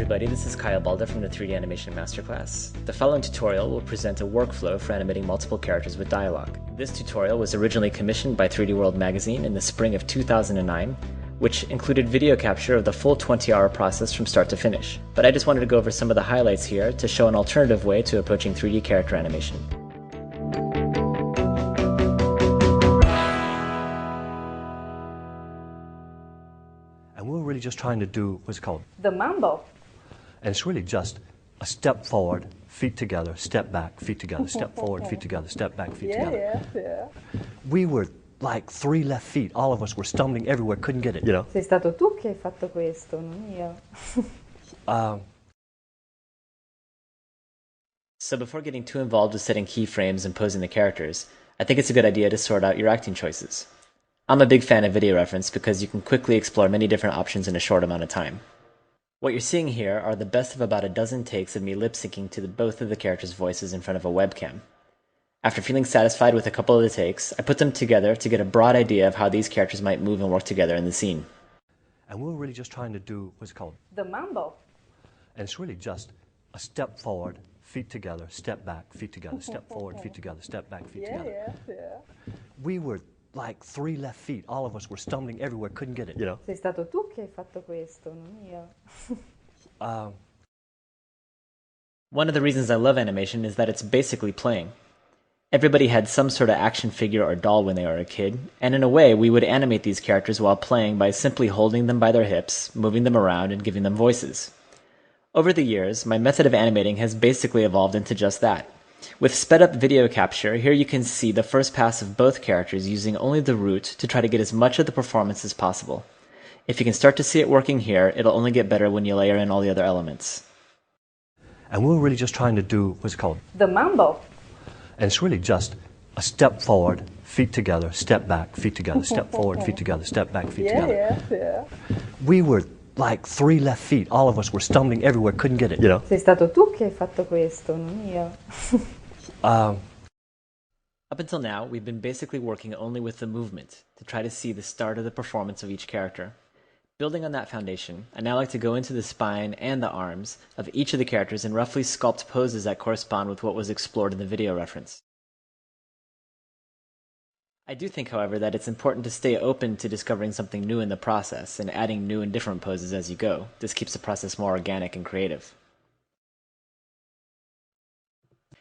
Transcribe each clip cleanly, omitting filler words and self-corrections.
everybody, this is Kyle Balda from the 3D Animation Masterclass. The following tutorial will present a workflow for animating multiple characters with dialogue. This tutorial was originally commissioned by 3D World magazine in the spring of 2009, which included video capture of the full 20-hour process from start to finish. But I just wanted to go over some of the highlights here to show an alternative way to approaching 3D character animation. And we're really just trying to do what's called the mambo. And it's really just a step forward, feet together, step back, feet together, step forward, feet together, step back, feet together. Yeah. We were like 3 left feet. All of us were stumbling everywhere, couldn't get it, you know? Sei stato tu che hai fatto questo, non io. So before getting too involved with setting keyframes and posing the characters, I think it's a good idea to sort out your acting choices. I'm a big fan of video reference because you can quickly explore many different options in a short amount of time. What you're seeing here are the best of about a dozen takes of me lip-syncing to both of the characters' voices in front of a webcam. After feeling satisfied with a couple of the takes, I put them together to get a broad idea of how these characters might move and work together in the scene. And we're really just trying to do what's called the mambo. And it's really just a step forward, feet together, step back, feet together, step forward, feet together, step back, feet together. Yeah. We were like 3 left feet. All of us were stumbling everywhere, couldn't get it, you know? Sei stato tu che hai fatto questo, non io. One of the reasons I love animation is that it's basically playing. Everybody had some sort of action figure or doll when they were a kid, and in a way we would animate these characters while playing by simply holding them by their hips, moving them around, and giving them voices. Over the years, my method of animating has basically evolved into just that. With sped-up video capture, here you can see the first pass of both characters using only the root to try to get as much of the performance as possible. If you can start to see it working here, it'll only get better when you layer in all the other elements. And we're really just trying to do what's called the mambo. And it's really just a step forward, feet together, step back, feet together, step forward, feet together, step back, feet together. Yeah. We were like 3 left feet. All of us were stumbling everywhere, couldn't get it, you know? Sei stato tu che hai fatto questo, non io. Up until now, we've been basically working only with the movement to try to see the start of the performance of each character. Building on that foundation, I now like to go into the spine and the arms of each of the characters and roughly sculpt poses that correspond with what was explored in the video reference. I do think, however, that it's important to stay open to discovering something new in the process and adding new and different poses as you go. This keeps the process more organic and creative.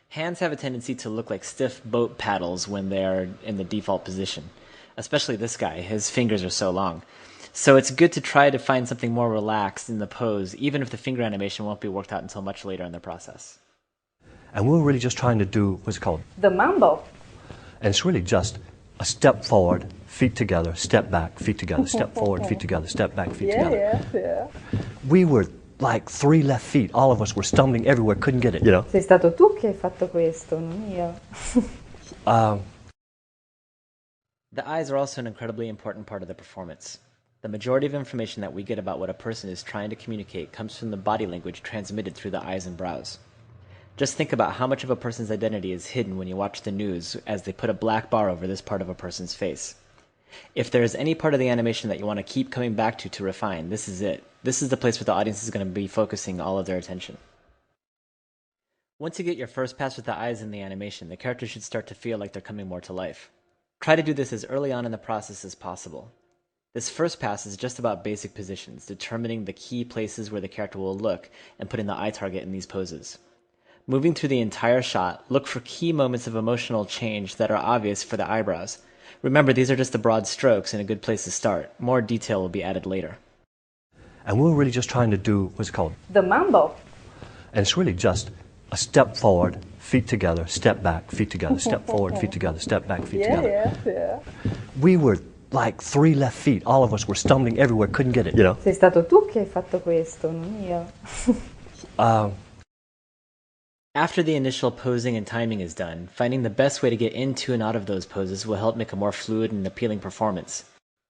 Hands have a tendency to look like stiff boat paddles when they're in the default position. Especially this guy, his fingers are so long. So it's good to try to find something more relaxed in the pose, even if the finger animation won't be worked out until much later in the process. And we're really just trying to do what's called the mambo. And it's really just a step forward, feet together, step back, feet together, step forward, feet together, step back, feet together. Yeah. We were like 3 left feet. All of us were stumbling everywhere, couldn't get it, you know? Sei stato tu che hai fatto questo, non io. The eyes are also an incredibly important part of the performance. The majority of information that we get about what a person is trying to communicate comes from the body language transmitted through the eyes and brows. Just think about how much of a person's identity is hidden when you watch the news as they put a black bar over this part of a person's face. If there is any part of the animation that you want to keep coming back to refine, this is it. This is the place where the audience is going to be focusing all of their attention. Once you get your first pass with the eyes in the animation, the characters should start to feel like they're coming more to life. Try to do this as early on in the process as possible. This first pass is just about basic positions, determining the key places where the character will look and putting the eye target in these poses. Moving through the entire shot, look for key moments of emotional change that are obvious for the eyebrows. Remember, these are just the broad strokes and a good place to start. More detail will be added later. And we're really just trying to do what's called the mambo. And it's really just a step forward, feet together, step back, feet together, step forward, feet together, step back, feet together. Yeah. We were like 3 left feet. All of us were stumbling everywhere, couldn't get it, you know? Sei stato tu che hai fatto questo, non io. After the initial posing and timing is done, finding the best way to get into and out of those poses will help make a more fluid and appealing performance.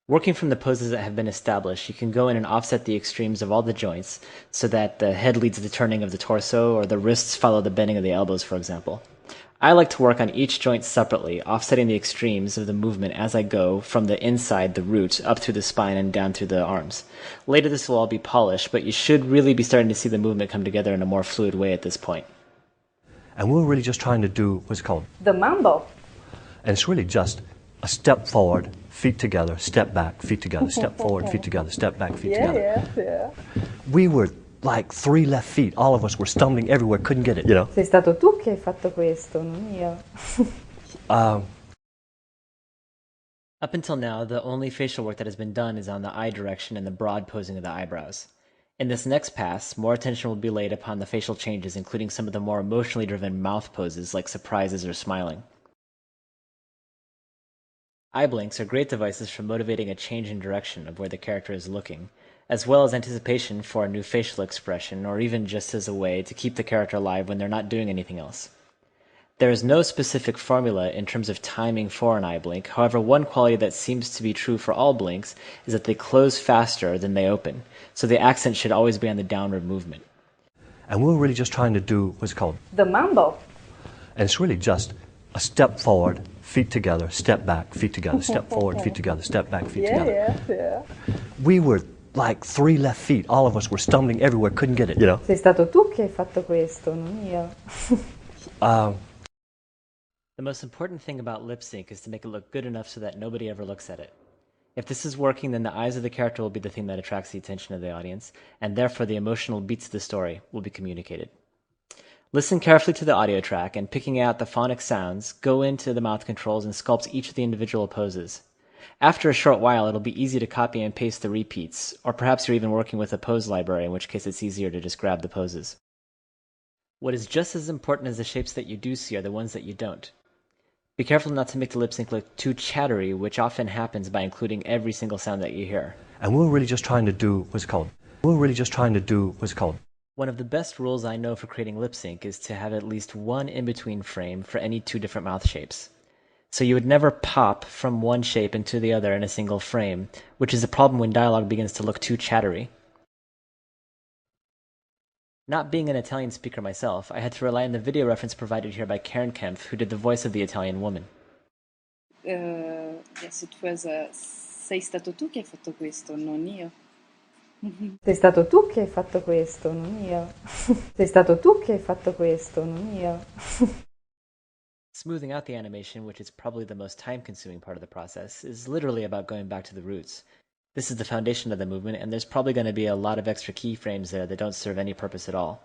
Working from the poses that have been established, you can go in and offset the extremes of all the joints so that the head leads the turning of the torso or the wrists follow the bending of the elbows, for example. I like to work on each joint separately, offsetting the extremes of the movement as I go from the inside, the root, up through the spine and down through the arms. Later this will all be polished, but you should really be starting to see the movement come together in a more fluid way at this point. And we're really just trying to do what's called The mambo. And it's really just a step forward, feet together, step back, feet together, step forward, feet together, step back, feet together. Yeah. We were like 3 left feet. All of us were stumbling everywhere, couldn't get it, you know? Sei stato tu che hai fatto questo, non io. Up until now, the only facial work that has been done is on the eye direction and the broad posing of the eyebrows. In this next pass, more attention will be laid upon the facial changes, including some of the more emotionally driven mouth poses like surprises or smiling. Eye blinks are great devices for motivating a change in direction of where the character is looking, as well as anticipation for a new facial expression, or even just as a way to keep the character alive when they're not doing anything else. There is no specific formula in terms of timing for an eye blink. However, one quality that seems to be true for all blinks is that they close faster than they open, so the accent should always be on the downward movement. And we're really just trying to do what's called The mambo. And it's really just a step forward, feet together, step back, feet together, step forward, feet together, step back, feet together. Yeah. We were like 3 left feet. All of us were stumbling everywhere, couldn't get it, you know? Sei stato tu che hai fatto questo, non io. The most important thing about lip sync is to make it look good enough so that nobody ever looks at it. If this is working, then the eyes of the character will be the thing that attracts the attention of the audience, and therefore the emotional beats of the story will be communicated. Listen carefully to the audio track, and picking out the phonic sounds, go into the mouth controls and sculpt each of the individual poses. After a short while, it'll be easy to copy and paste the repeats, or perhaps you're even working with a pose library, in which case it's easier to just grab the poses. What is just as important as the shapes that you do see are the ones that you don't. Be careful not to make the lip sync look too chattery, which often happens by including every single sound that you hear. And we're really just trying to do what's called One of the best rules I know for creating lip sync is to have at least one in-between frame for any 2 different mouth shapes. So you would never pop from one shape into the other in a single frame, which is a problem when dialogue begins to look too chattery. Not being an Italian speaker myself, I had to rely on the video reference provided here by Karen Kempf, who did the voice of the Italian woman. Yes, it was sei stato tu che hai fatto questo, non io. Sei stato tu che hai fatto questo, non io. Sei stato tu che hai fatto questo, non io. Smoothing out the animation, which is probably the most time-consuming part of the process, is literally about going back to the roots. This is the foundation of the movement, and there's probably going to be a lot of extra keyframes there that don't serve any purpose at all.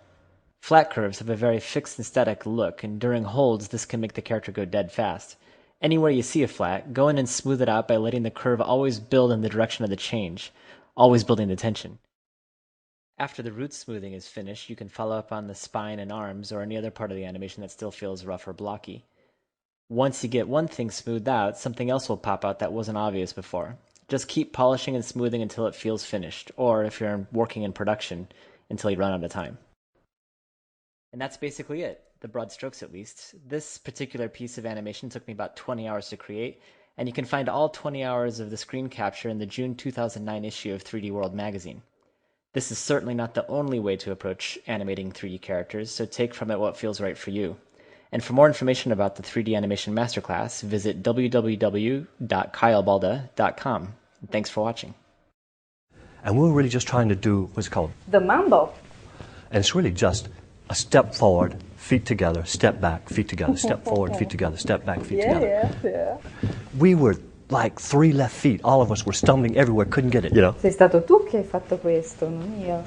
Flat curves have a very fixed and static look, and during holds this can make the character go dead fast. Anywhere you see a flat, go in and smooth it out by letting the curve always build in the direction of the change, always building the tension. After the root smoothing is finished, you can follow up on the spine and arms or any other part of the animation that still feels rough or blocky. Once you get one thing smoothed out, something else will pop out that wasn't obvious before. Just keep polishing and smoothing until it feels finished, or if you're working in production, until you run out of time. And that's basically it, the broad strokes at least. This particular piece of animation took me about 20 hours to create, and you can find all 20 hours of the screen capture in the June 2009 issue of 3D World magazine. This is certainly not the only way to approach animating 3D characters, so take from it what feels right for you. And for more information about the 3D Animation Masterclass, visit www.kylebalda.com. Thanks for watching. And we're really just trying to do what's called The mambo. And it's really just a step forward, feet together, step back, feet together, step forward, feet together, step back, feet together. Yeah. We were like 3 left feet. All of us were stumbling everywhere, couldn't get it, you know? Sei stato tu che hai fatto questo, non io.